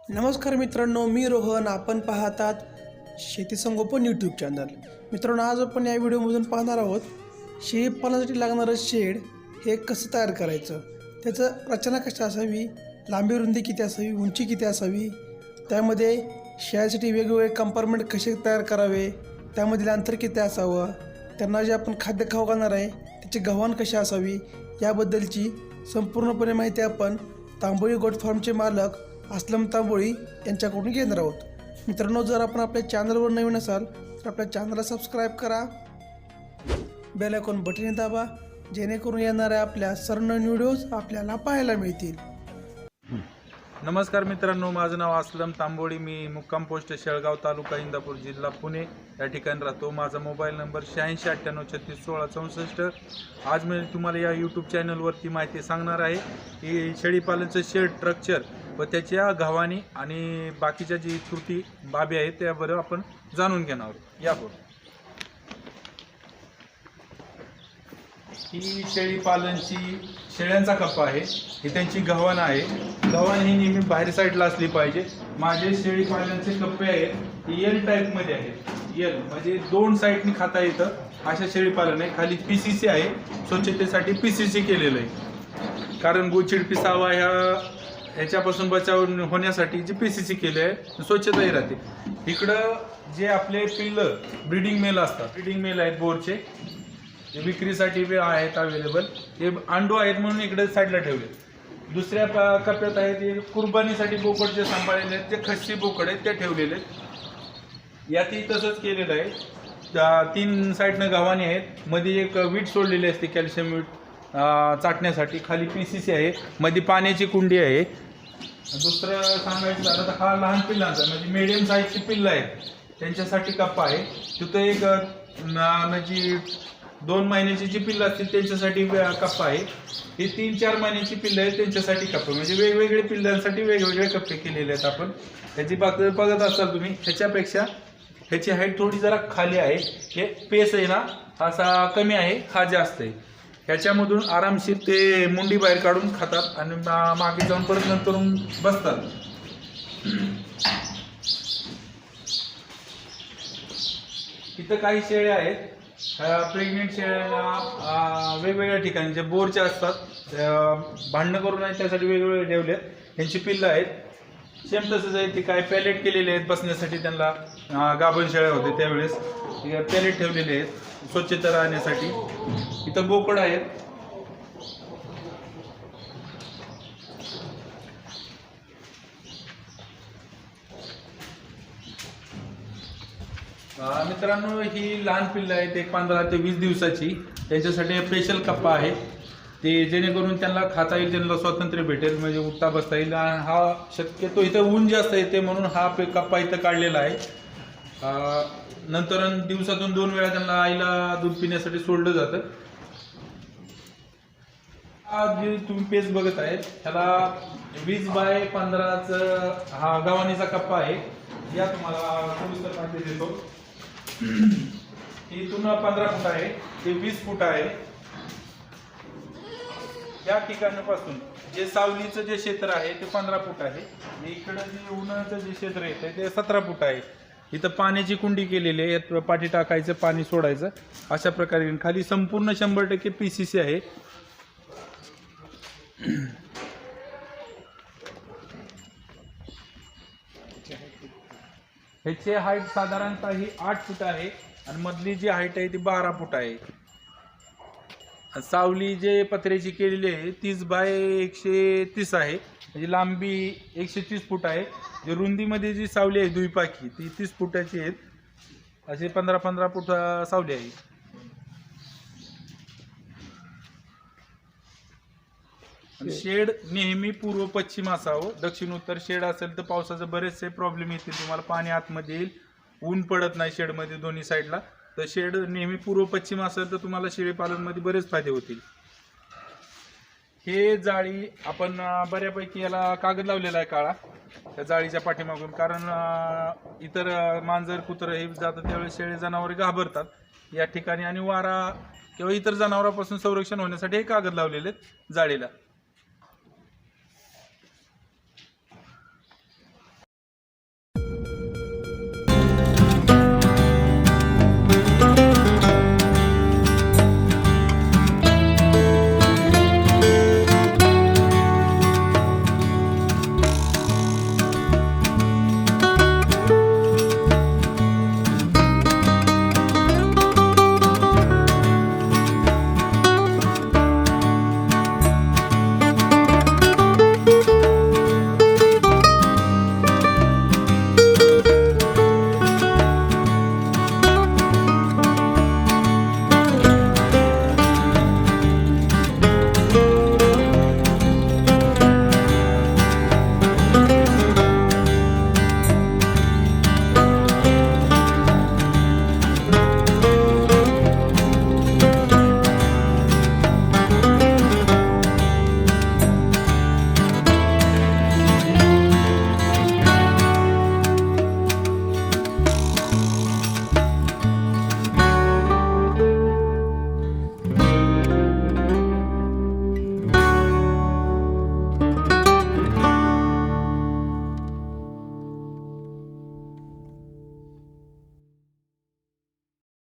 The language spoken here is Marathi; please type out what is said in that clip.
नमस्कार मित्रांनो, मी रोहन. आपण पाहतात शेती संगोपन यूट्यूब चॅनल. मित्रांनो, आज आपण या व्हिडिओमधून पाहणार आहोत शेळीपालनासाठी लागणारं शेड हे कसं तयार करायचं, त्याचं रचना कशी असावी, लांबी रुंदी किती असावी, उंची किती असावी, त्यामध्ये शेळ्यासाठी वेगवेगळे कंपार्टमेंट कसे तयार करावे, त्यामधील अंतर किती असावं, त्यांना जे आपण खाद्य खाऊ घालणार आहे त्याची गव्हाण कशी असावी, याबद्दलची संपूर्णपणे माहिती आपण तांबोळी गोट फार्मचे मालक असलम तांबोळी यांच्याकडून घेणार आहोत. मित्रांनो, जर आपण आपल्या चॅनलवर नवीन असाल तर आपल्या चॅनलला सबस्क्राईब करा, बेल आयकॉन बटन दाबा, जेणेकरून येणाऱ्या आपल्या सर्व नवीन व्हिडिओज आपल्याला पाहायला मिळतील. नमस्कार मित्रांनो, माझं नाव असलम तांबोळी. मी मुक्काम पोस्ट शेळगाव, तालुका इंदापूर, जिल्हा पुणे या ठिकाणी राहतो. माझा मोबाईल नंबर 8698361664. आज मी तुम्हाला या यूट्यूब चॅनलवरती माहिती सांगणार आहे की शेळीपालनचं शेड स्ट्रक्चर व त्याच्या गव्हाणी आणि बाकीच्या जी त्रुटी बाबी आहेत त्याबरोबर आपण जाणून घेणार आहोत. याबरोबर ही शेळीपालनची शेळ्यांचा कप्पा आहे, ही त्यांची गव्हाण आहे. गव्हाण ही नेहमी बाहेर साईडला असली पाहिजे. माझे शेळीपालनचे कप्पे आहेत एल टाईपमध्ये आहेत. एल म्हणजे 2 साईडनी खाता येतं अशा शेळीपालन आहे. खाली PCC आहे, स्वच्छतेसाठी PCC केलेलं आहे, कारण गोचिड पिसावा ह्याच्यापासून बचाव होण्यासाठी जे PCC केले आहे, स्वच्छताही राहते. इकडं जे आपले पिल्लं ब्रीडिंग मेल असतात, ब्रीडिंग मेल आहेत बोरचे, जे विक्रीसाठी आहेत अवेलेबल, ते अंडू आहेत म्हणून इकडे साईडला ठेवले. दुसऱ्या कप्प्यात आहेत ते कुर्बानीसाठी बोकड जे सांभाळलेले आहेत, ते खस्सी बोकड आहेत ते ठेवलेले आहेत. यातही तसंच केलेलं आहे. 3 साईडनं गव्हाणी आहेत, मध्ये एक वीट सोडलेली असते कॅल्शियम वीट चाटण्यासाठी. खाली PCC आहे, मध्ये पाण्याची कुंडी आहे. दुसरं सांगायचं झालं तर हा लहान पिल्लांचा म्हणजे मीडियम साईजची पिल्लं आहेत त्यांच्यासाठी कप्पा आहे. तिथं एक म्हणजे 2 महिन्याची जी पिल्लं असतील त्यांच्यासाठी कप्पा आहे. हे 3-4 महिन्याची पिल्लं आहेत त्यांच्यासाठी कप्पा, म्हणजे वेगवेगळे पिल्लांसाठी वेगवेगळे कप्पे केलेले आहेत आपण. त्याची बघत असाल तुम्ही, ह्याच्यापेक्षा ह्याची हाईट थोडी जरा खाली आहे. हे पेस आहे ना असा कमी आहे, हा जास्त आहे. ह्याच्यामधून आरामशीर ते मुंडी बाहेर काढून खातात आणि मागे जाऊन परत नंतर बसतात. इथं काही शेळ्या आहेत, प्रेग्नेंट शेळ्यांना वेगवेगळ्या ठिकाणी जे बोरच्या असतात भांडणं करून आहेत त्यासाठी वेगवेगळे ठेवले आहेत. यांची पिल्लं आहेत सेम तसंच आहे. ते काय पॅलेट केलेले आहेत बसण्यासाठी, त्यांना गाभण शेळ्या होते त्यावेळेस पॅलेट ठेवलेले आहेत स्वच्छता राहण्यासाठी. इथं बोकड आहेत. मित्रांनो, ही लहान पिल्लं आहेत, एक 15 ते 20 दिवसाची. त्यांच्यासाठी स्पेशल कप्पा आहे, ते जेणेकरून त्यांना खाता येईल, त्यांना स्वातंत्र्य भेटेल, म्हणजे उठता बसता येईल. हा शक्यतो इथं ऊन जास्त येते म्हणून हा कप्पा इथं काढलेला आहे. नंतर दिवसातून 2 वेळा त्यांना आईला दूध पिण्यासाठी सोडलं जातं. हा जे तुम्ही पेज बघत आहेत त्याला 20x15चा हा गव्हाणीचा कप्पा आहे. या तुम्हाला सविस्तर माहिती देतो. इथून 15 फूट आहे, ते 20 फूट आहे. या ठिकाणापासून जे सावलीचं जे क्षेत्र आहे ते 15 फूट आहे. इकडं जे उन्हाचं जे क्षेत्र येतं ते 17 फूट आहे. इथं पाण्याची कुंडी केलेली आहे, यात पाठी टाकायचं, पाणी सोडायचं अशा प्रकारे. खाली संपूर्ण 100% PCC आहे. ह्याची हाईट साधारणतः ही 8 फूट आहे आणि मधली जी हाईट आहे ती 12 फूट आहे. सावली जे पत्र्याची केलेली आहे 30x130 आहे, म्हणजे लांबी 130 फूट आहे. जे रुंदीमध्ये जी सावली आहे दुईपाकी ती 30 फुटाची आहेत. असे 15-15 फूट सावली आहे. शेड नेहमी पूर्व पश्चिम असावं. दक्षिण उत्तर शेड असेल तर पावसाचे बरेचसे प्रॉब्लेम येतील तुम्हाला, पाणी आतमध्ये येईल, ऊन पडत नाही शेडमध्ये दोन्ही साईडला. तर शेड नेहमी पूर्व पश्चिम असेल तर तुम्हाला शेळीपालनमध्ये बरेच फायदे होतील. हे जाळी आपण बऱ्यापैकी याला कागद लावलेला आहे काळा त्या जाळीच्या पाठीमागून, कारण इतर मांजर कुत्रं हे जातात त्यावेळेस शेळी जनावरे घाबरतात या ठिकाणी, आणि वारा किंवा इतर जनावरांपासून संरक्षण होण्यासाठी हे कागद लावलेले आहेत जाळीला.